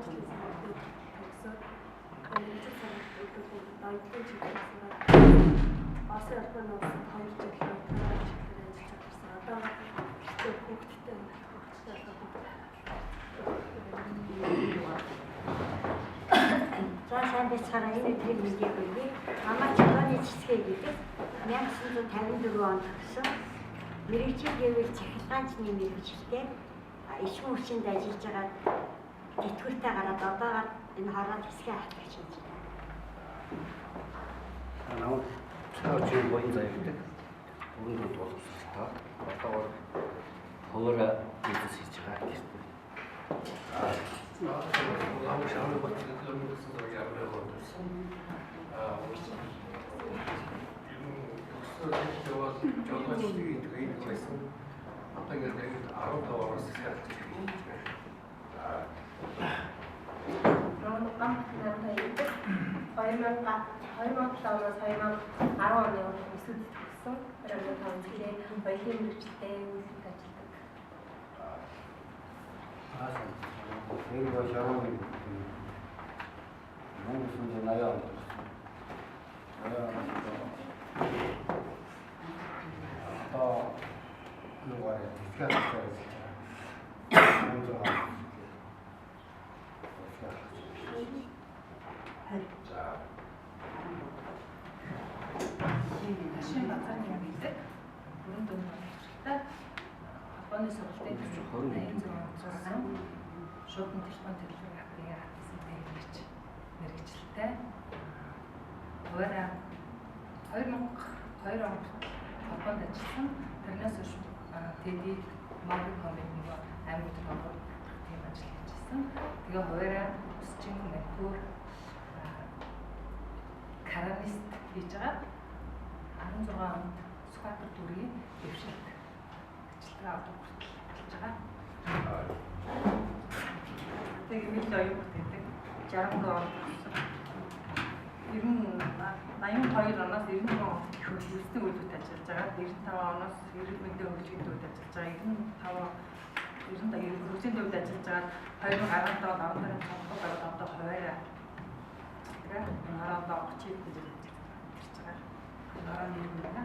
ажилласан төгсөөд нэгэн санаатай ноёдын чиглэлээр Асын албаны улсад 2 жил ажиллаж ажилласан. Одоо ихтэй хүүхдтэй За сайн байцгаараа энэ өдрийн мэндийг өгье. Манай чөлөөний цэцгээ гэдэг 1954 онд төгсөн мэрэгжил гэвэл цахилгаанчны мэрэгжилтэй иш хүчинд ажиллаж байгаа тэтгэвртэй гараад одоогоор энэ хорвоо хэсгээ хатгаж байна. Намайг цаашгүй боён заяа гэдэг. Өөрөөр боловсролтой. Одоогоор ховор бизнес хийж байгаа гэсэн. Лавш амрах бодлого гэсэн зэрэг явах болсон. Жолооч тэгээд байсан. Одоо ингээд 15 оноос эхэлж байна. Роман хамттай 2007 оноос 2010 оны өсөлт төгссөн. Роман хамттай баялаг мэргэжилтэй үйлдэл ажилладаг. Тэр башаан Монгол сүнс наяа. 누가래 디스카스 다시 마찬가지인데 그런 돈을 받았다. 학원에서 올 때 저는 шууд телефон төлөвлөгөөг хатсан гэж мэрэгчлээ. Өөрөөр 2002 онд холбоонд ажилласан. Тэрнээс хойш тэди мобиль компаниг аймаг төрөөр тийм ажил хийжсэн. Тэгээ хуваараа өсчин нэтгүүр каранист хийж байгаа. 16 онд Сүхбаатар дүрийн дэвшилт ажилтгаа одоо хүртэл хийж байгаа. Тэгээ мэл оюун бүтээдэг 63 онд 82 оноос 91 он хөлбөстэй үйлдвэрт ажиллаж байгаа. 95 оноос эрүүл мэндийн хөгжлийн төвд ажиллаж байгаа. 95 хөгжлийн төвд ажиллаж байгаа. 2017 онд аван тарын цонхог гараад одоо хуваараа ажилладаг. 10 одоо 30 хэд гэж ажиллаж байгаа. 11 байна.